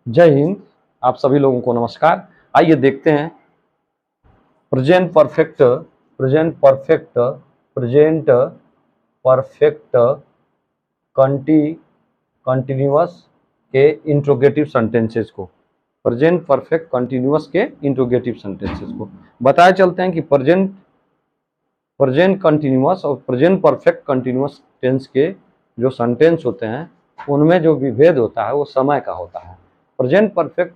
जय हिंद। आप सभी लोगों को नमस्कार। आइए देखते हैं present perfect present perfect present perfect continuous के इंट्रोगेटिव सेंटेंसेस को। प्रेजेंट परफेक्ट कंटिन्यूअस के इंट्रोगेटिव सेंटेंसेस को बताए चलते हैं कि प्रेजेंट प्रेजेंट कंटिन्यूअस और प्रेजेंट परफेक्ट कंटिन्यूअस टेंस के जो सेंटेंस होते हैं उनमें जो विभेद होता है वो समय का होता है। प्रेजेंट परफेक्ट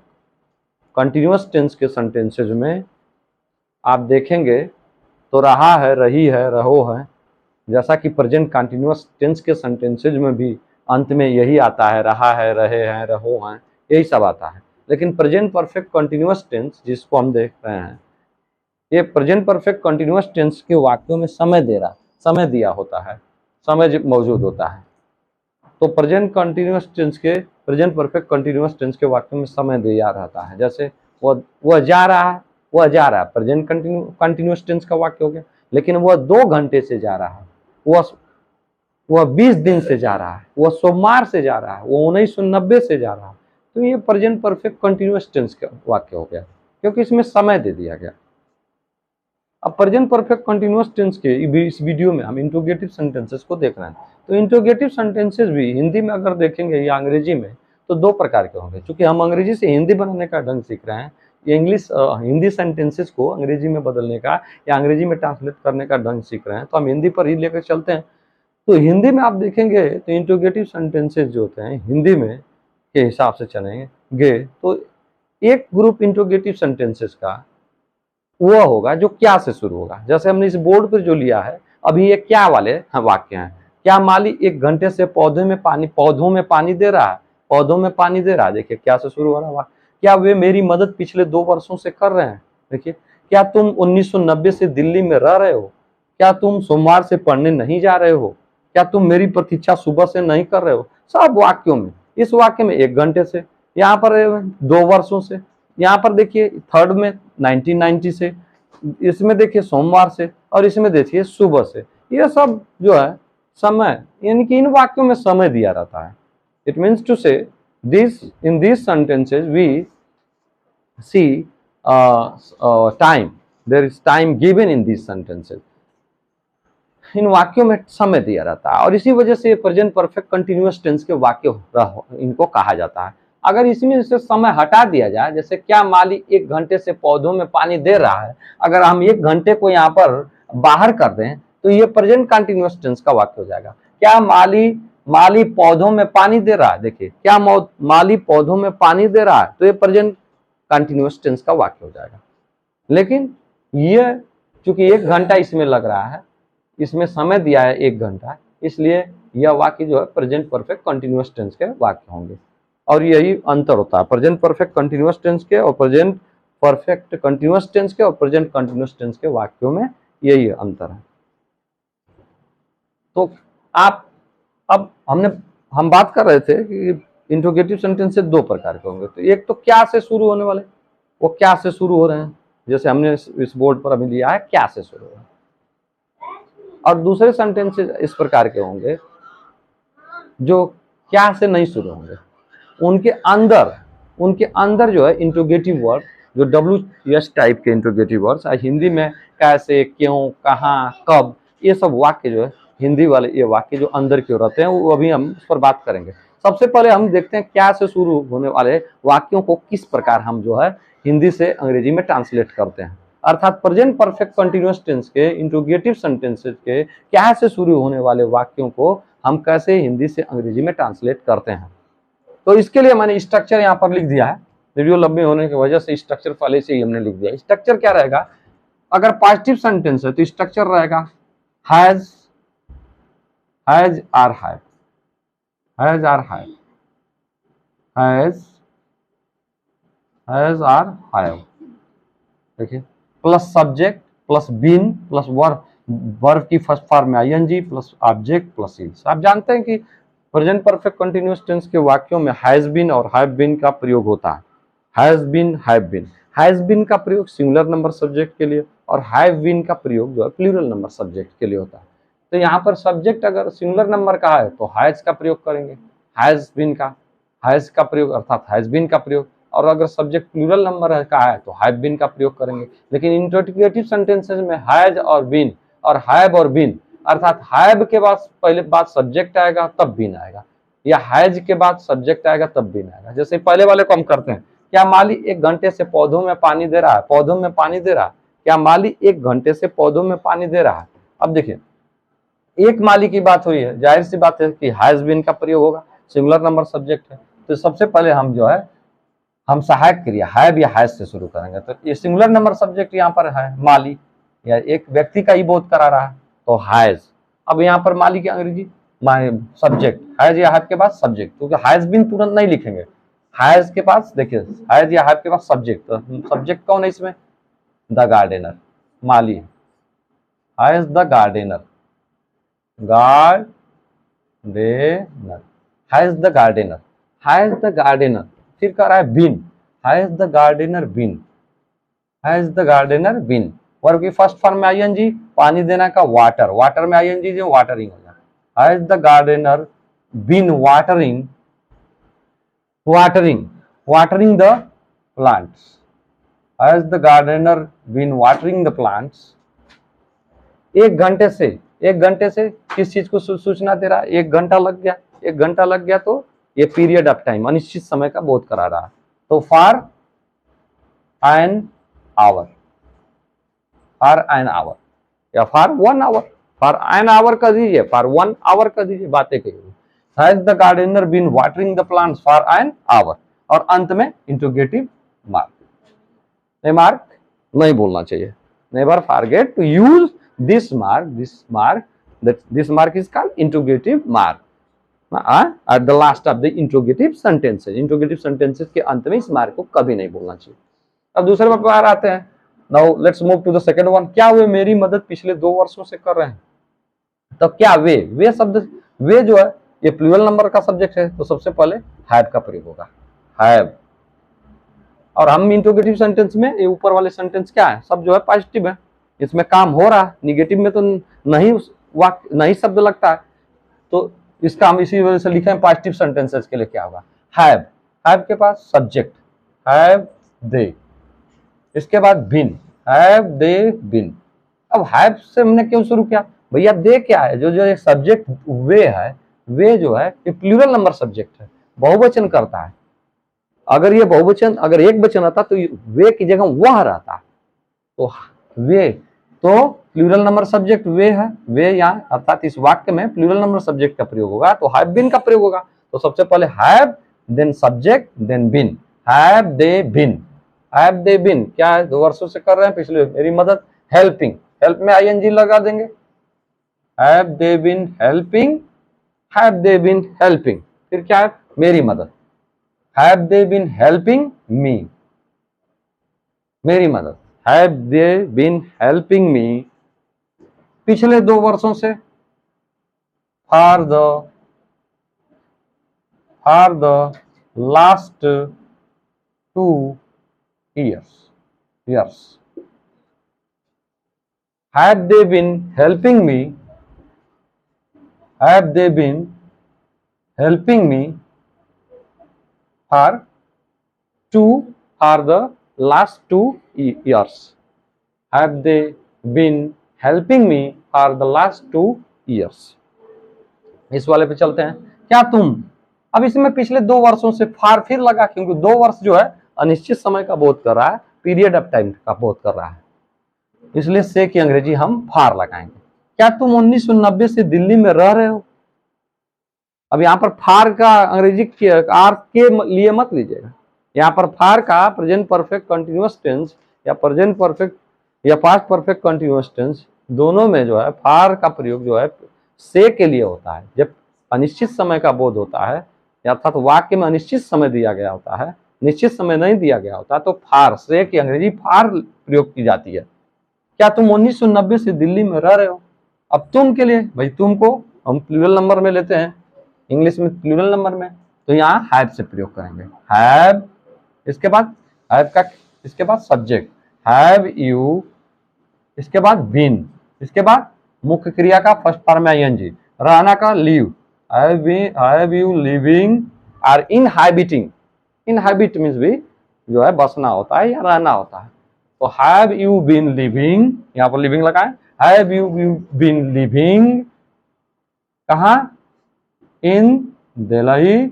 कंटिन्यूअस टेंस के सेंटेंसेज में आप देखेंगे तो रहा है, रही है, रहो है, जैसा कि प्रेजेंट कंटिन्यूअस टेंस के सेंटेंसेज में भी अंत में यही आता है, रहा है, रहे हैं, रहो हैं, यही सब आता है। लेकिन प्रेजेंट परफेक्ट कंटिन्यूअस टेंस जिसको हम देख रहे हैं, ये प्रेजेंट परफेक्ट कंटिन्यूअस टेंस के वाक्यों में समय दिया होता है, समय मौजूद होता है। तो प्रेजेंट परफेक्ट कंटिन्यूअस टेंस के वाक्यों में समय दिया रहता है। जैसे वह जा रहा है, वह जा रहा है, प्रेजेंट कंटिन्यूअस टेंस का वाक्य हो गया। लेकिन वह 2 घंटे से जा रहा है, वह 20 दिन से जा रहा है, वह सोमवार से जा रहा है, वह 1990 से जा रहा है, तो ये प्रेजेंट परफेक्ट कंटिन्यूअस टेंस का वाक्य हो गया, क्योंकि इसमें समय दे दिया गया। अब प्रेजेंट परफेक्ट कंटिन्यूअस टेंस के इस वीडियो में हम इंट्रोगेटिव सेंटेंसेस को देख रहे हैं। तो इंट्रोगेटिव सेंटेंसेस भी हिंदी में अगर देखेंगे या अंग्रेजी में तो 2 प्रकार के होंगे। क्योंकि हम अंग्रेजी से हिंदी बनाने का ढंग सीख रहे हैं, हिंदी सेंटेंसेस को अंग्रेजी में बदलने का या अंग्रेजी में ट्रांसलेट करने का ढंग सीख रहे हैं, तो हम हिंदी पर ही लेकर चलते हैं। तो हिंदी में आप देखेंगे तो इंट्रोगेटिव सेंटेंसेस जो होते हैं हिंदी में के हिसाब से चलेंगे तो एक ग्रुप इंट्रोगेटिव सेंटेंसेस का वह होगा जो क्या से शुरू होगा। जैसे हमने इस बोर्ड पर जो लिया है अभी, ये क्या वाले वाक्य हैं। क्या माली 1 घंटे से पौधों में पानी दे रहा है, पौधों में पानी दे रहा है, देखिए क्या से शुरू हो रहा है। क्या वे मेरी मदद पिछले 2 वर्षों से कर रहे हैं, देखिए। क्या तुम 1990 से दिल्ली में रह रहे हो, क्या तुम सोमवार से पढ़ने नहीं जा रहे हो, क्या तुम मेरी प्रतीक्षा सुबह से नहीं कर रहे हो। सब वाक्यों में, इस वाक्य में 1 घंटे से, यहाँ पर 2 वर्षों से, यहाँ पर देखिए थर्ड में 1990 से, इसमें देखिए सोमवार से, और इसमें देखिए सुबह से। ये सब जो है समय, यानी कि इन वाक्यों में समय दिया रहता है। It means to say this in this sentences we see time, there is time given in this sentences. इन वाक्यों में समय दिया रहता है और इसी वजह से प्रेजेंट परफेक्ट कंटिन्यूअस टेंस के वाक्य इनको कहा जाता है। अगर इसमें से समय हटा दिया जाए, जैसे क्या माली 1 घंटे से पौधों में पानी दे रहा है, अगर हम 1 घंटे को यहाँ पर बाहर कर दें तो ये प्रेजेंट कंटिन्यूअस टेंस का वाक्य हो जाएगा। क्या माली पौधों में पानी दे रहा है, देखिए क्या माली पौधों में पानी दे रहा है, तो ये प्रेजेंट कंटिन्यूअस टेंस का वाक्य हो जाएगा। लेकिन ये चूंकि 1 घंटा इसमें लग रहा है, इसमें समय दिया है 1 घंटा, इसलिए यह वाक्य जो है प्रेजेंट परफेक्ट कंटिन्यूअस टेंस के वाक्य होंगे। और यही अंतर होता है प्रेजेंट परफेक्ट कंटिन्यूअस टेंस के और प्रेजेंट परफेक्ट कंटिन्यूअस टेंस के और प्रेजेंट कंटिन्यूअस टेंस के वाक्यों में यही अंतर है। तो आप अब हम बात कर रहे थे कि इंट्रोगेटिव सेंटेंस 2 प्रकार के होंगे। तो एक तो क्या से शुरू होने वाले, वो क्या से शुरू हो रहे हैं, जैसे हमने इस बोर्ड पर अभी लिया है क्या से शुरू हो रहे हैं। और दूसरे सेंटेंसेस इस प्रकार के होंगे जो क्या से नहीं शुरू होंगे, उनके अंदर जो है इंट्रोगेटिव वर्ड, जो WH टाइप के इंट्रोगेटिव वर्ड्स, हिंदी में कैसे, क्यों, कहाँ, कब, ये सब वाक्य जो है हिंदी वाले ये वाक्य जो अंदर की ओर रहते हैं, वो अभी हम उस पर बात करेंगे। सबसे पहले हम देखते हैं क्या से शुरू होने वाले वाक्यों को किस प्रकार हम जो है हिंदी से अंग्रेजी में ट्रांसलेट करते हैं। अर्थात प्रेजेंट परफेक्ट कंटिन्यूअस टेंस के इंट्रोगेटिव सेंटेंसेस के क्या से शुरू होने वाले वाक्यों को हम कैसे हिंदी से अंग्रेजी में ट्रांसलेट करते हैं। तो इसके लिए मैंने स्ट्रक्चर यहाँ पर लिख दिया है, वीडियो लंबी होने की वजह से स्ट्रक्चर पहले से ही हमने लिख दिया। स्ट्रक्चर क्या रहेगा, अगर पॉजिटिव सेंटेंस है तो स्ट्रक्चर रहेगा has or have, has or have, has or have, देखिए, plus subject plus been plus verb की फर्स्ट फॉर्म में ING plus object plus is. आप जानते हैं कि प्रेजेंट परफेक्ट कंटिन्यूअस टेंस के वाक्यों में हैज बीन और हैव बीन का प्रयोग होता है। Has been, have been, has been का प्रयोग सिंगुलर नंबर सब्जेक्ट के लिए और हैव बीन का प्रयोग जो है प्लूरल नंबर सब्जेक्ट के लिए होता है। तो यहाँ पर सब्जेक्ट अगर सिंगुलर नंबर का है तो हैज का प्रयोग करेंगे, हैज बीन का। हैज का प्रयोग अर्थात हैज बीन का प्रयोग, और अगर सब्जेक्ट प्लूरल नंबर का है तो हैव बीन का प्रयोग करेंगे। लेकिन इंट्रोगेटिव सेंटेंसेस में हैज और बीन और हैव और बीन, अर्थात हैव के बाद पहले बात सब्जेक्ट आएगा तब बीन आएगा, या हैज के बाद सब्जेक्ट आएगा तब बीन आएगा। जैसे पहले वाले को हम करते हैं, क्या माली 1 घंटे से पौधों में पानी दे रहा है, पौधों में पानी दे रहा है, क्या माली 1 घंटे से पौधों में पानी दे रहा है। अब देखिए एक माली की बात हुई है, जाहिर सी बात है कि हैज बीन का प्रयोग होगा, सिंगुलर नंबर सब्जेक्ट है, तो सबसे पहले हम जो है हम सहायक क्रिया हैव या हैज से शुरू करेंगे। तो ये सिंगुलर नंबर सब्जेक्ट यहाँ पर है माली, या एक व्यक्ति का ही बोध करा रहा है तो हैज। अब यहाँ पर माली की अंग्रेजी सब्जेक्ट, हैज या हैव के बाद सब्जेक्ट, क्योंकि हैज बीन तुरंत नहीं लिखेंगे, हैज के पास देखिए हैज या हैव के पास सब्जेक्ट, तो सब्जेक्ट कौन है इसमें, द गार्डनर, माली has the gardener, gardener has the gardener, has the gardener, फिर कह रहा है been, has the gardener been, has the gardener been. Verb की फर्स्ट फॉर्म में आईएनजी, पानी देना का वाटर, वाटर में आईएनजी जो वाटरिंग हो जाए, has the gardener been watering, watering, watering the plants, has the gardener been watering the plants. 1 घंटे से, 1 घंटे से किस चीज को सूचना दे रहा है, 1 घंटा लग गया, 1 घंटा लग गया तो ये पीरियड ऑफ टाइम अनिश्चित समय का बोध करा रहा है, तो for an hour, for an hour या for 1 hour, for an hour कर दीजिए, फॉर 1 आवर कर दीजिए, बातें कहिए। Has the gardener been watering the plants for an hour, और अंत में इंट्रोगेटिव मार्क। ये मार्क नहीं बोलना चाहिए, never forget to use this mark, this mark is called interrogative mark at the last of the interrogative sentences, interrogative sentences के अंत में इस मार्क को कभी नहीं बोलना चाहिए। अब दूसरे प्रकार आते हैं, now let's move to the second one। क्या वे मेरी मदद पिछले 2 वर्षों से कर रहे हैं, तो क्या वे शब्द, वे जो है ये प्लूरल नंबर का सब्जेक्ट है, तो सबसे पहले हैव का प्रयोग होगा, हैव। और हम इंट्रोगेटिव सेंटेंस में ये ऊपर वाले सेंटेंस क्या है, सब जो है पॉजिटिव है, इसमें काम हो रहा है, निगेटिव में तो नहीं वाक्य नहीं शब्द लगता है, तो इसका हम इसी वजह से लिखे हैं पॉजिटिव सेंटेंसेस के लिए क्या होगा, हैव, हैव के पास सब्जेक्ट हैव दे, इसके बाद बिन, हैव दे बिन। अब हैव से हमने क्यों शुरू किया, भैया दे क्या है, जो एक सब्जेक्ट वे है, वे जो है ये प्लूरल नंबर सब्जेक्ट है, बहुवचन करता है। अगर ये बहुवचन, अगर एक वचन आता तो वे की जगह वह रहता, तो वे तो प्लूरल नंबर सब्जेक्ट वे है, वे यहाँ अर्थात इस वाक्य में प्लूरल नंबर सब्जेक्ट का प्रयोग होगा, तो हैव बीन का प्रयोग होगा। तो सबसे पहले have, then subject, then been, have they been, have they been क्या है, 2 वर्षों से कर रहे हैं, पिछले मेरी मदद, हेल्पिंग, हेल्प में आईएनजी लगा देंगे, have they been helping, have they been helping, फिर क्या है मेरी मदद, have they been helping me, मेरी मदद, have they been helping me पिछले 2 वर्षों से, for the last 2 years, have they been helping me, have they been helping me for the last 2 years, have they been helping me for the last 2 years। इस वाले पे चलते हैं, क्या तुम, अब इसमें पिछले 2 वर्षों से फार फिर लगा, क्योंकि 2 वर्ष जो है अनिश्चित समय का बोध कर रहा है, पीरियड ऑफ टाइम का बोध कर रहा है, इसलिए से की अंग्रेजी हम फार लगाएंगे। क्या तुम 1990 से दिल्ली में रह रहे हो, अब यहाँ पर फार का अंग्रेजी आर के लिए मत लीजिएगा, यहाँ पर फार का प्रेजेंट परफेक्ट कंटिन्यूअस टेंस या प्रेजेंट परफेक्ट या पास्ट परफेक्ट कंटिन्यूअस टेंस, दोनों में जो है फार का प्रयोग जो है से के लिए होता है। जब अनिश्चित समय का बोध होता है, अर्थात वाक्य में अनिश्चित समय दिया गया होता है, निश्चित समय नहीं दिया गया होता, तो फार, से की अंग्रेजी फार प्रयोग की जाती है। क्या तुम 1990 से दिल्ली में रह रहे हो, अब तुम के लिए भाई तुम को हम प्लूरल नंबर में लेते हैं, इंग्लिश में प्लूरल नंबर में, तो यहाँ हैव से प्रयोग करेंगे, हैव, इसके बाद हैव का, इसके बाद सब्जेक्ट हैव यू, इसके बाद बीन, इसके बाद मुख्य क्रिया का फर्स्ट फॉर्म में आईएनजी, रहना का live, have you living or inhabiting, inhabit means भी जो है बसना होता है या रहना होता है। तो हैव यू बीन लिविंग, यहाँ पर लिविंग लगा है, हैव यू बीन लिविंग कहाँ, in Delhi,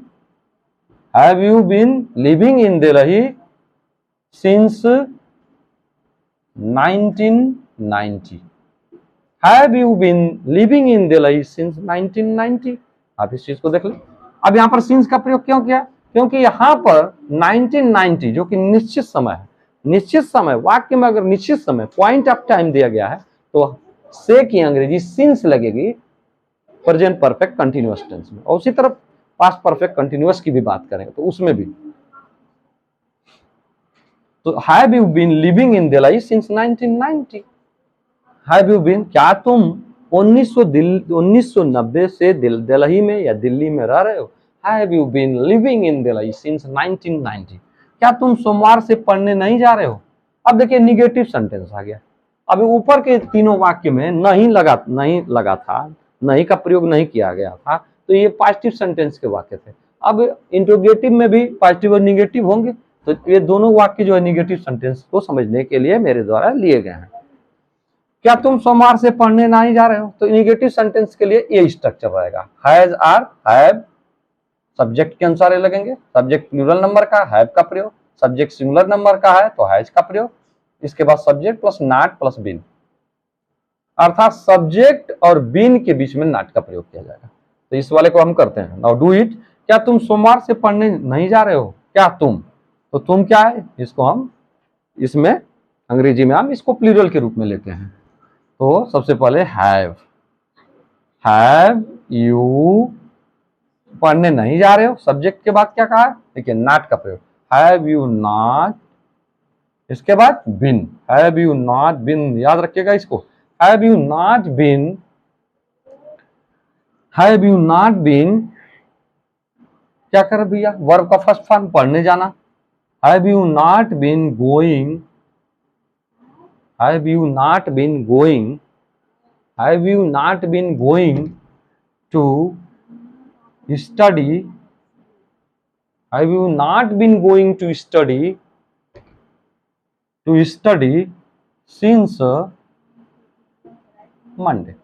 have you been living in Delhi since 1990, have you been living in Delhi since 1990। आप इस चीज को देख लें। अब यहाँ पर सिंस का प्रयोग क्यों किया, क्योंकि यहाँ पर 1990 जो कि निश्चित समय है, निश्चित समय वाक्य में अगर निश्चित समय पॉइंट ऑफ टाइम दिया गया है तो से की अंग्रेजी सिंस लगेगी प्रेजेंट परफेक्ट कंटिन्यूअस टेंस में। और उसी तरह पास्ट परफेक्ट कंटिन्यूअस की भी बात करेंगे तो उसमें भी, तो have you been living in Delhi since 1990, have you been, क्या तुम 1990 से दिल्ली में या दिल्ली में रह रहे हो, have you been living in Delhi since 1990, क्या तुम सोमवार से पढ़ने नहीं जा रहे हो। अब देखिए निगेटिव सेंटेंस आ गया। अभी ऊपर के तीनों वाक्य में नहीं लगा था, नहीं का प्रयोग नहीं किया गया था, तो ये पॉजिटिव सेंटेंस के वाक्य थे। अब इंट्रोगेटिव में भी पॉजिटिव और निगेटिव होंगे, तो ये दोनों वाक्य जो है निगेटिव सेंटेंस को समझने के लिए मेरे द्वारा लिए गए हैं। क्या तुम सोमवार से पढ़ने नहीं जा रहे हो, तो निगेटिव सेंटेंस के लिए ये स्ट्रक्चर रहेगा, हैज आर हैव, सब्जेक्ट के अनुसार ये लगेंगे, सब्जेक्ट प्लूरल नंबर का हैव का प्रयोग, सब्जेक्ट सिंगुलर नंबर का है तो हैज का प्रयोग, इसके बाद subject plus not plus been, अर्थात सब्जेक्ट और बीन के बीच में नॉट का प्रयोग किया जाएगा। तो इस वाले को हम करते हैं, नाउ डू इट, क्या तुम सोमवार से पढ़ने नहीं जा रहे हो, क्या तुम, तो तुम क्या है, इसको हम इसमें अंग्रेजी में हम इसको प्लूरल के रूप में लेते हैं। तो सबसे पहले हैव यू, पढ़ने नहीं जा रहे हो, सब्जेक्ट के बाद क्या कहा है, देखिए नॉट का प्रयोग, हैव यू नॉट, इसके बाद been, have you not been, याद रखिएगा इसको, have you not been, have you not been क्या कर भैया, वर्ब का फर्स्ट फॉर्म पढ़ने जाना, have you not been going, have you not been going, have you not been going to study, have you not been going to study since Monday,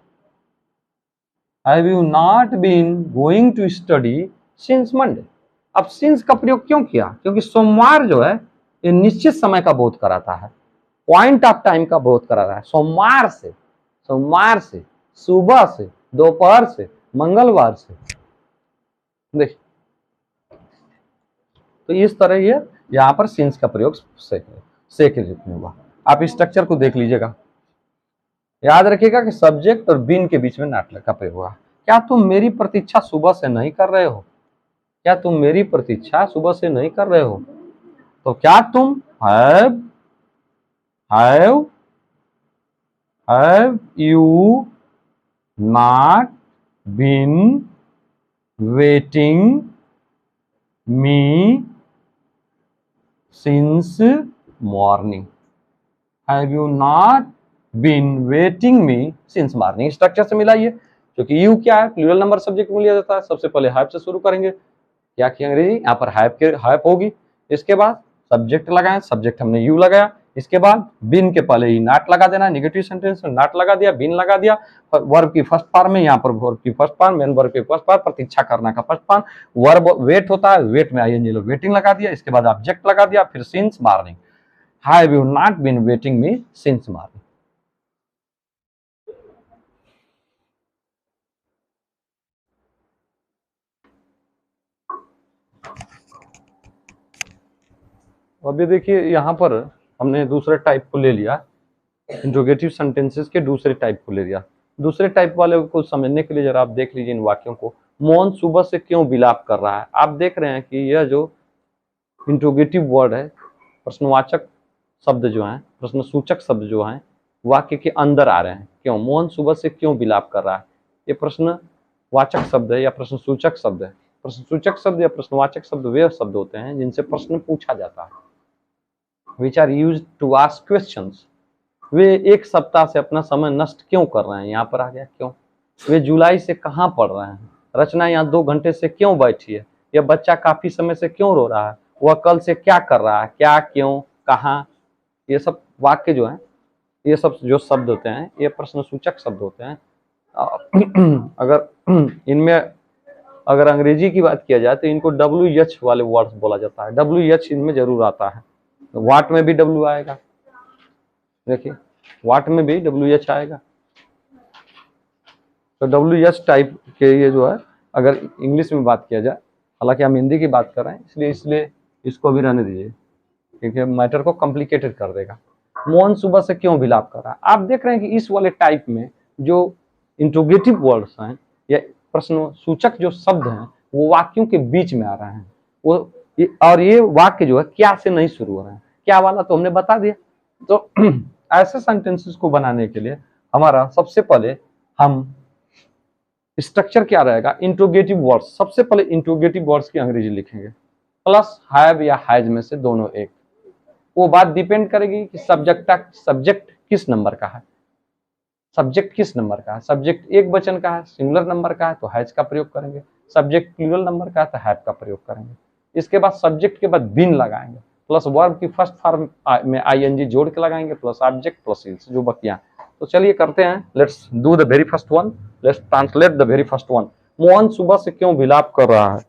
have you not been going to study since Monday। अब since का प्रयोग क्यों किया, क्योंकि सोमवार जो है ये निश्चित समय का बोध कराता है, पॉइंट ऑफ टाइम का बोध करा रहा है, सोमवार से, सुबह से, दोपहर से, मंगलवार से, देखिए तो इस तरह ये यहाँ पर सिंस का प्रयोग से के रूप में हुआ। आप स्ट्रक्चर को देख लीजिएगा, याद रखिएगा कि सब्जेक्ट और बीन के बीच में नॉट का प्रयोग हुआ। क्या तुम मेरी प्रतीक्षा सुबह से नहीं कर रहे हो, क्या तुम मेरी प्रतीक्षा सुबह से नहीं कर रहे हो, तो क्या तुम have you not been waiting me since morning, have you not been waiting me since morning. Structure से मिलाइए, क्योंकि यू क्या है, प्लूरल नंबर सब्जेक्ट में लिया जाता है, सबसे पहले हैव से शुरू करेंगे, क्या की अंग्रेजी यहाँ पर हैव होगी, इसके बाद सब्जेक्ट लगाएं, सब्जेक्ट हमने यू लगाया, इसके बाद बिन के पहले ही नॉट लगा देना, नेगेटिव सेंटेंस में नॉट लगा दिया, बिन लगा दिया, वर्ब की फर्स्ट फॉर्म में, यहाँ पर वर्ब की फर्स्ट फॉर्म, मेन वर्ब की फर्स्ट फॉर्म, प्रतीक्षा करना का फर्स्ट फॉर्म, वर्ब वेट होता है, वेट में आईएनजी लोग वेटिंग लगा दिया, इसके बाद ऑब्जेक्ट लगा दिया, फिर since morning, have you not been waiting me since morning. अभी देखिए यहाँ पर हमने दूसरे टाइप को ले लिया, इंट्रोगेटिव सेंटेंसेस के दूसरे टाइप को ले लिया। दूसरे टाइप वाले को समझने के लिए जरा आप देख लीजिए इन वाक्यों को। मोहन सुबह से क्यों विलाप कर रहा है। आप देख रहे हैं कि यह जो इंट्रोगेटिव वर्ड है, प्रश्नवाचक शब्द जो हैं, प्रश्नसूचक शब्द जो हैं वाक्य के अंदर आ रहे हैं। क्यों, मोहन सुबह से क्यों विलाप कर रहा है, ये प्रश्नवाचक शब्द है या प्रश्नसूचक शब्द है। प्रश्नसूचक शब्द या प्रश्नवाचक शब्द वे शब्द होते हैं जिनसे प्रश्न पूछा जाता है, which are used to ask questions। वे एक सप्ताह से अपना समय नष्ट क्यों कर रहे हैं, यहाँ पर आ गया क्यों। वे जुलाई से कहाँ पढ़ रहे हैं। रचना यहाँ 2 घंटे से क्यों बैठी है, यह बच्चा काफी समय से क्यों रो रहा है, वह कल से क्या कर रहा है, क्या, क्यों, कहाँ, ये सब वाक्य जो है, ये सब जो शब्द होते हैं ये प्रश्नसूचक शब्द होते हैं। अगर इनमें अगर अंग्रेजी की बात किया जाए तो इनको WH वाले वर्ड्स बोला जाता है। WH इनमें जरूर आता है। वाट में भी W आएगा, देखिए वाट में भी WH आएगा। तो WH टाइप के ये जो है, अगर इंग्लिश में बात किया जाए, हालांकि हम हिंदी की बात कर रहे हैं इसलिए इसको भी रहने दीजिए, क्योंकि मैटर को कॉम्प्लिकेटेड कर देगा। मोहन सुबह से क्यों विलाप कर रहा है, आप देख रहे हैं कि इस वाले टाइप में जो इंट्रोगेटिव वर्ड्स हैं या प्रश्न सूचक जो शब्द हैं वो वाक्यों के बीच में आ रहे हैं। और ये वाक्य जो है क्या से नहीं शुरू हो रहे हैं, क्या वाला तो हमने बता दिया। तो ऐसे सेंटेंसेस को बनाने के लिए हमारा सबसे पहले हम स्ट्रक्चर क्या रहेगा, इंट्रोगेटिव वर्ड्स। सबसे पहले इंट्रोगेटिव वर्ड्स की अंग्रेजी लिखेंगे, प्लस हैव या हैज में से दोनों एक। वो बात डिपेंड करेगी कि सब्जेक्ट किस नंबर का है, सब्जेक्ट किस नंबर का है। सब्जेक्ट एक वचन का है, सिंगुलर नंबर का है तो हैज का प्रयोग करेंगे। सब्जेक्ट प्लूरल नंबर का है तो हैव का प्रयोग करेंगे। इसके बाद सब्जेक्ट के बाद बीन लगाएंगे, प्लस वर्ब की फर्स्ट फॉर्म में ING जोड़ के लगाएंगे, प्लस ऑब्जेक्ट प्लस इल्स जो बकिया। तो चलिए करते हैं, let's do the very first one, let's translate the very first one. Mohan सुबह से क्यों विलाप कर रहा है,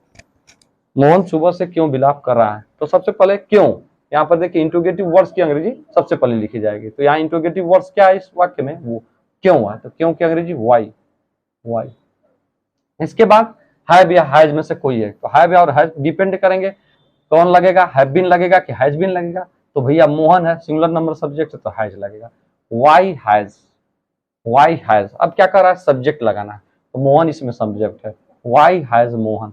मोहन सुबह से क्यों विलाप कर रहा है। तो सबसे पहले क्यों, यहाँ पर देखिए इंट्रोगेटिव वर्ड्स की अंग्रेजी सबसे पहले लिखी जाएगी। तो यहाँ इंट्रोगेटिव वर्ड्स क्या है इस वाक्य में, वो क्यों है, तो क्यों की अंग्रेजी वाई, वाई। इसके बाद हैव या हैज में से कोई है, तो हैव और हैज डिपेंड करेंगे कौन लगेगा, हैव बीन लगेगा कि हैज बीन लगेगा। तो भैया मोहन है, सिंगुलर नंबर सब्जेक्ट है तो हैज लगेगा। वाई हैज, वाई हैज, अब क्या कर रहा है, सब्जेक्ट लगाना है, तो मोहन इसमें सब्जेक्ट है। वाई हैज मोहन,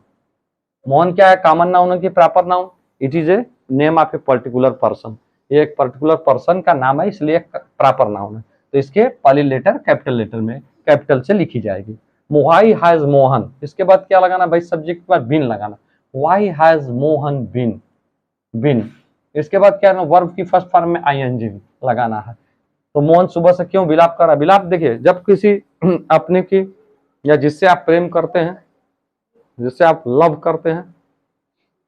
मोहन क्या है, कॉमन नाउन है कि proper noun, it is a name of a particular person. ये एक पर्टिकुलर पर्सन का नाम है इसलिए प्रॉपर नाउन है, तो इसके पहली लेटर कैपिटल लेटर में कैपिटल से लिखी जाएगी। वाई हैज मोहन, इसके बाद क्या लगाना भाई, सब्जेक्ट के बाद बीन लगाना। Why has Mohan been, been. इसके बाद क्या है, वर्ब की फर्स्ट फॉर्म में ING लगाना है। तो मोहन सुबह से क्यों विलाप कर रहा है। विलाप देखिए जब किसी अपने की या जिससे आप प्रेम करते हैं, जिससे आप लव करते हैं,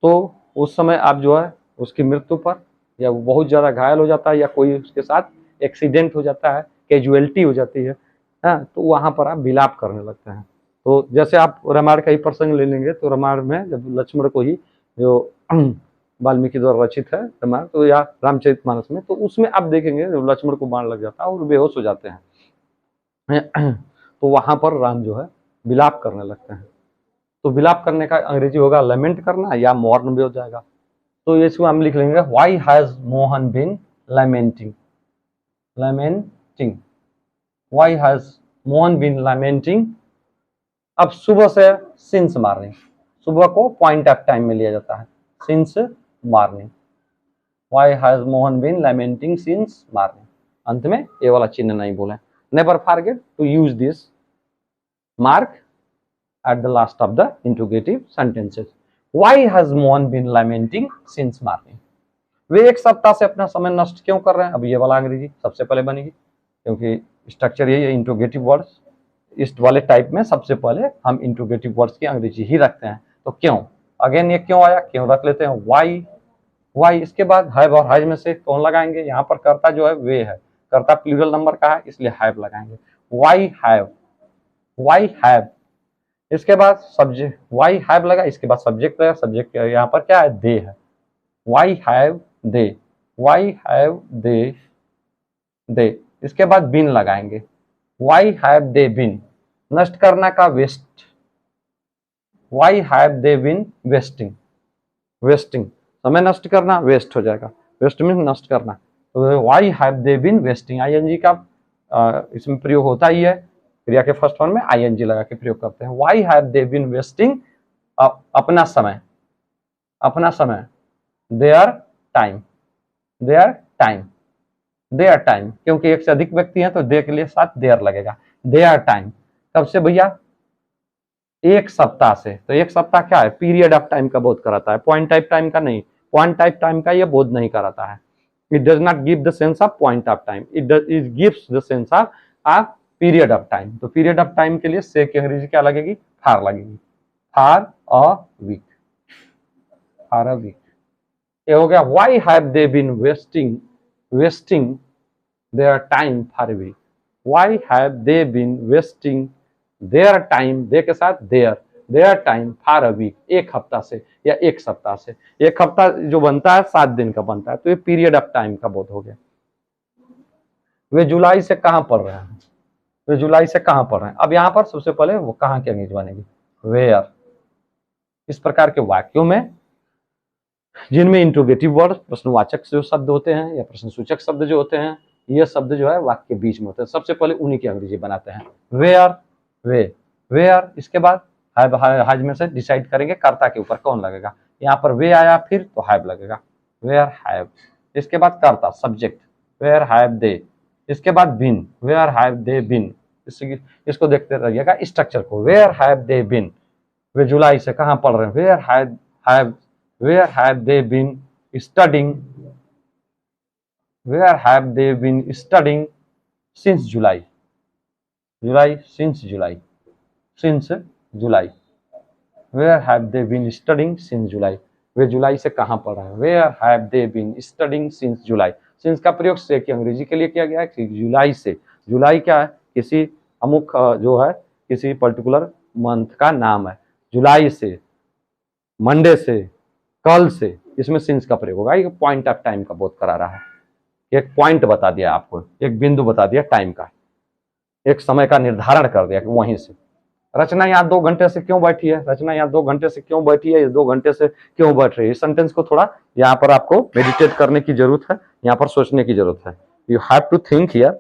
तो उस समय आप जो है उसकी मृत्यु पर, या वो बहुत ज़्यादा घायल हो जाता है, या कोई उसके साथ एक्सीडेंट हो जाता है, कैजुअलिटी हो जाती है, हाँ, तो वहाँ पर आप विलाप करने लगते हैं। तो जैसे आप रामायण का ही प्रसंग ले लेंगे, तो रामायण में जब लक्ष्मण को ही जो वाल्मीकि द्वारा रचित है रामायण, तो या रामचरितमानस में, तो उसमें आप देखेंगे जब लक्ष्मण को बाण लग जाता है और बेहोश हो जाते हैं, तो वहाँ पर राम जो है विलाप करने लगते हैं। तो विलाप करने का अंग्रेजी होगा लेमेंट करना, या मॉर्न भी हो जाएगा। तो इसको हम लिख लेंगे, why has Mohan been lamenting, lamenting, why has Mohan been lamenting. अब सुबह से सिंस मॉर्निंग, सुबह को पॉइंट ऑफ टाइम में लिया जाता है, since morning, why has Mohan been lamenting since morning. अंत में ये वाला चिन्ह नहीं बोले। Never forget to use this mark at the last of the interrogative sentences. Why has Mohan been lamenting since morning? वे एक सप्ताह से अपना समय नष्ट क्यों कर रहे हैं। अब ये वाला अंग्रेजी सबसे पहले बनेगी, क्योंकि स्ट्रक्चर यही है इंट्रोगेटिव वर्ड्स। इस वाले टाइप में सबसे पहले हम इंट्रोगेटिव वर्ड्स की अंग्रेजी ही रखते हैं। तो क्यों, अगेन ये क्यों आया, क्यों रख लेते हैं, वाई, वाई। इसके बाद हैव और हैज में से कौन लगाएंगे, यहाँ पर कर्ता जो है वे है, कर्ता प्लूरल नंबर का है इसलिए हैव लगाएंगे। Why have, why have. इसके बाद सब्जेक्ट, वाई हैव लगा, इसके बाद सब्जेक्ट लगा, सब्जेक्ट यहाँ पर क्या है, दे है। Why have they, why have they, they. इसके बाद बीन लगाएंगे, वाई हैव दे बीन, नष्ट करना का waste, why have they been wasting, wasting, समय नष्ट करना, वेस्ट हो जाएगा, वेस्ट मीन नष्ट करना। तो why have they been wasting, ING का इसमें प्रयोग होता ही है, क्रिया के फर्स्ट फॉर्म में ING लगा के प्रयोग करते हैं। Why have they been wasting, अपना समय, अपना समय, their time, their time, their time, क्योंकि एक से अधिक व्यक्ति हैं तो दे के लिए साथ देयर लगेगा। देयर टाइम कब से भैया, एक सप्ताह से। तो एक सप्ताह क्या है, पीरियड ऑफ टाइम का बोध कराता है, पॉइंट टाइप टाइम का नहीं, पॉइंट टाइप टाइम का ये बोध नहीं कराता है। It does not give the sense of point of time, it gives the sense of period of time. तो पीरियड ऑफ टाइम के लिए से की अंग्रेजी क्या लगेगी, फार लगेगी, for a week, for a week. ये हो गया why have they been wasting their time for a week. Why have they been wasting their time, they के साथ their time for a week, एक हफ्ता से या एक सप्ताह से। एक हफ्ता जो बनता है 7 दिन का बनता है, तो ये पीरियड ऑफ टाइम का बोध हो गया। वे जुलाई से कहां पढ़ रहे हैं, वे जुलाई से कहां पढ़ रहे हैं। अब यहां पर सबसे पहले वो कहां की अंग्रेजी बनेगी, वेयर। इस प्रकार के वाक्यों में जिनमें इंट्रोगेटिव वर्ड, प्रश्नवाचक जो शब्द होते हैं या प्रश्नसूचक शब्द जो होते हैं, ये शब्द जो है वाक्य के बीच में होते हैं, सबसे पहले उन्हीं की अंग्रेजी बनाते हैं। Where, where. इसके बाद हैज में से डिसाइड करेंगे कर्ता के ऊपर कौन लगेगा। यहाँ पर वे आया फिर तो हैव लगेगा, वेयर हैव। इसके बाद कर्ता सब्जेक्ट, वेयर हैव दे। इसके बाद बिन, वेयर हैव दे बिन। इसको देखते रहिएगा स्ट्रक्चर को, वेयर हैव दे बिन, वे जुलाई से कहां पढ़ रहे हैं, where have they been studying, where have they been studying since July, since July, where have they been studying since July, वे जुलाई से कहां पढ़ रहे हैं, where have they been studying since July. Since का प्रयोग से की अंग्रेजी के लिए किया गया है कि जुलाई से। जुलाई क्या है, किसी अमुक जो है किसी पर्टिकुलर मंथ का नाम है। जुलाई से, मंडे से, कल से, इसमें सिंस का प्रयोग होगा। ये पॉइंट ऑफ टाइम का बोध करा रहा है, एक पॉइंट बता दिया आपको, एक बिंदु बता दिया टाइम का, एक समय का निर्धारण कर दिया कि वहीं से। रचना यहाँ 2 घंटे से क्यों बैठी है, रचना यहाँ 2 घंटे से क्यों बैठी है, इस 2 घंटे से क्यों बैठ रही है। इस सेंटेंस को थोड़ा यहाँ पर आपको मेडिटेट करने की जरूरत है, यहाँ पर सोचने की जरूरत है। You have to think here.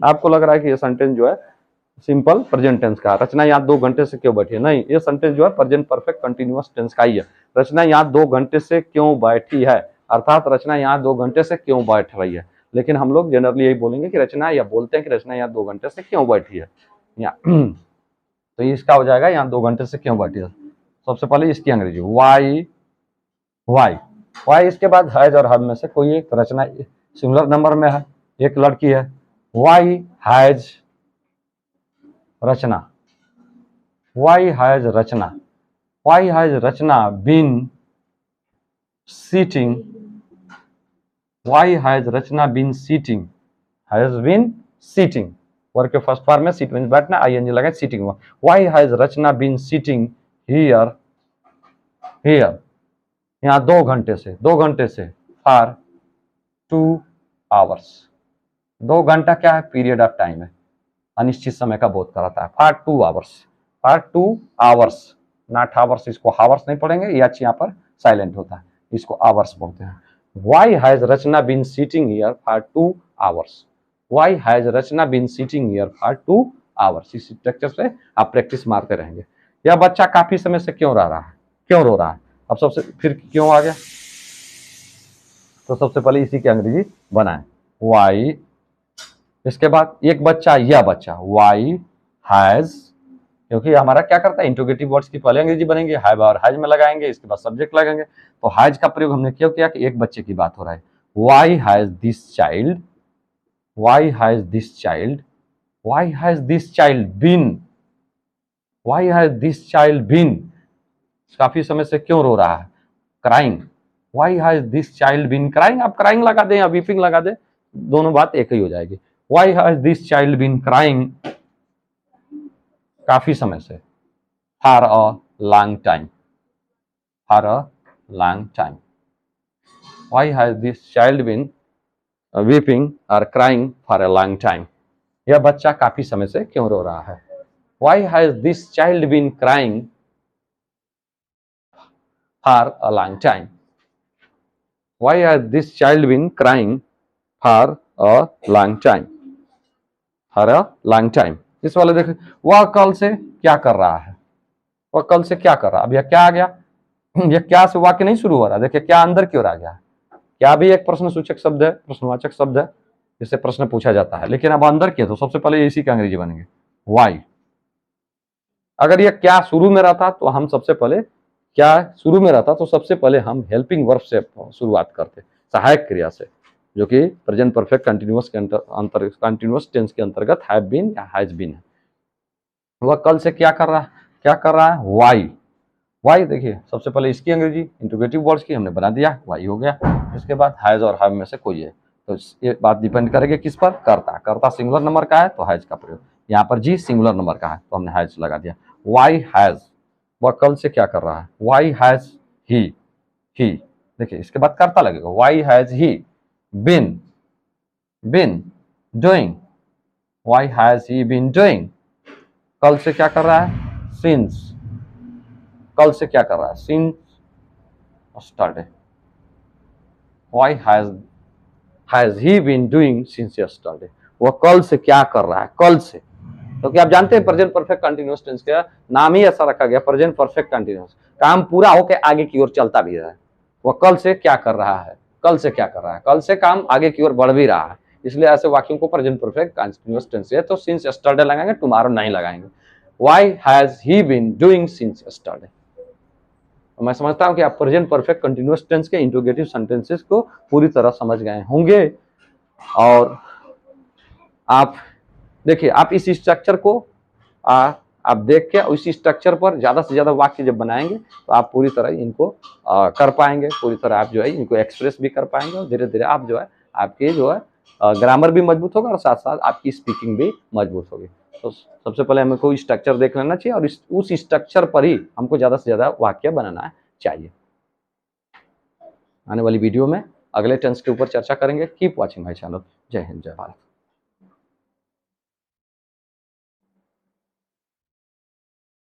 आपको लग रहा है कि ये सेंटेंस जो है सिंपल प्रेजेंट टेंस का, रचना यहाँ 2 घंटे से क्यों बैठी है, नहीं, ये सेंटेंस जो है प्रेजेंट परफेक्ट कंटिन्यूअस टेंस का ही है। रचना यहाँ 2 घंटे से क्यों बैठी है, अर्थात रचना यहाँ 2 घंटे से क्यों बैठ रही है। लेकिन हम लोग जनरली यही बोलेंगे कि रचना, या बोलते हैं कि रचना यहाँ 2 घंटे से क्यों बैठी है यहाँ। तो इसका हो जाएगा यहाँ 2 घंटे से क्यों बैठी है। सबसे पहले इसकी अंग्रेजी वाई। इसके बाद हैज और हैव में से कोई एक रचना सिंगुलर नंबर में है, एक लड़की है। Why has Rachna, why has Rachna been sitting, why has Rachna been sitting, has been sitting, verb के फर्स्ट फॉर्म में सीट मींस बैठना, आईएनजी लगा सीटिंग हुआ। Why has Rachna been sitting here, यहाँ 2 घंटे से फॉर 2 आवर्स। 2 घंटा क्या है, पीरियड ऑफ टाइम है, अनिश्चित समय का बोध कराता है। फॉर 2 आवर्स, नॉट आवर्स, इसको हावर्स नहीं पढ़ेंगे, ये यहाँ पर साइलेंट होता है, इसको आवर्स बोलते हैं। Why has Rachna been sitting here for 2 hours, Why has Rachna been sitting here for 2 hours? इस स्ट्रक्चर से आप प्रैक्टिस मारते रहेंगे। यह बच्चा काफी समय से क्यों रो रहा है। अब सबसे फिर क्यों आ गया, तो सबसे पहले इसी की अंग्रेजी बनाए, why। इसके बाद एक बच्चा, यह बच्चा, why has, क्योंकि हमारा क्या करता है, इंट्रोगेटिव वर्ड्स की पहले अंग्रेजी बनेंगे, हैव और हैज में लगाएंगे, इसके बाद सब्जेक्ट लगेंगे। तो हैज का प्रयोग हमने क्यों किया कि एक बच्चे की बात हो रहा है। Why has this child been, काफी समय से क्यों रो रहा है, crying. Why has this child been crying, आप क्राइंग लगा दें या वीपिंग लगा दें, दोनों बात एक ही हो जाएगी। Why has this child been crying, काफी समय से, for a long time। Why has this child been weeping or crying for a long time, यह बच्चा काफी समय से क्यों रो रहा है। Why has this child been crying for a long time, Why has this child been crying for a long time, इस वाले देखिए, वह कल से क्या कर रहा है, अब यह क्या आ गया, यह क्या से वाक्य नहीं शुरू हो रहा, देखिए क्या अंदर की ओर आ गया। क्या भी एक प्रश्न सूचक शब्द है, प्रश्नवाचक शब्द है, जिससे प्रश्न पूछा जाता है, लेकिन अब अंदर के, तो सबसे पहले इसी की अंग्रेजी बनेंगे वाई। अगर यह क्या शुरू में रहता तो हम सबसे पहले, क्या शुरू में रहता तो सबसे पहले हम हेल्पिंग वर्ब से शुरुआत करते, सहायक क्रिया से, जो कि प्रेजेंट परफेक्ट कंटिन्यूअस के कंटिन्यूअस टेंस के अंतर्गत हैव बीन या हैज बीन है। वह कल से क्या कर रहा है, वाई। वाई देखिए सबसे पहले इसकी अंग्रेजी इंट्रोगेटिव वर्ड्स की हमने बना दिया, वाई हो गया। इसके बाद हैज और हैव में से कोई है, तो ये बात डिपेंड करेगी किस पर, करता। करता सिंगुलर नंबर का है तो हैज का प्रयोग, यहाँ पर जी सिंगुलर नंबर का है तो हमने हैज लगा दिया। वाई हैज, वह कल से क्या कर रहा है, वाई हैज ही देखिए इसके बाद करता लगेगा, why has he been doing, why has he been doing, कल से क्या कर रहा है, सिंस, कल से क्या कर रहा है, since yesterday, why has he been doing since yesterday, वह कल से क्या कर रहा है, कल से। तो क्या आप जानते हैं प्रेजेंट परफेक्ट कंटिन्यूअस टेंस का नाम ही ऐसा रखा गया, प्रेजेंट परफेक्ट कंटिन्यूअस, काम पूरा होकर आगे की ओर चलता भी रहा है। वह कल से क्या कर रहा है, कल से क्या कर रहा है, कल से काम आगे की ओर बढ़ भी रहा है, इसलिए ऐसे वाक्यों को प्रेजेंट परफेक्ट कंटिन्यूअस टेंस है। तो सिंस यस्टरडे लगाएंगे, टुमारो नहीं लगाएंगे। Why has he been doing since yesterday. मैं समझता हूं कि आप प्रेजेंट परफेक्ट कंटिन्यूअस टेंस के इंट्रोगेटिव सेंटेंसेस को पूरी तरह समझ गए होंगे। और आप देखिए, आप इस स्ट्रक्चर को आप देख के उस स्ट्रक्चर पर ज्यादा से ज्यादा वाक्य जब बनाएंगे तो आप पूरी तरह इनको कर पाएंगे, पूरी तरह आप जो है इनको एक्सप्रेस भी कर पाएंगे, और धीरे धीरे आप जो है आपकी जो है ग्रामर भी मजबूत होगा और साथ साथ आपकी स्पीकिंग भी मजबूत होगी। तो सबसे पहले हमें कोई स्ट्रक्चर देख लेना चाहिए और उस स्ट्रक्चर पर ही हमको ज्यादा से ज्यादा वाक्य बनाना चाहिए। आने वाली वीडियो में अगले टेंस के ऊपर चर्चा करेंगे। Keep watching my channel. जय हिंद, जय भारत।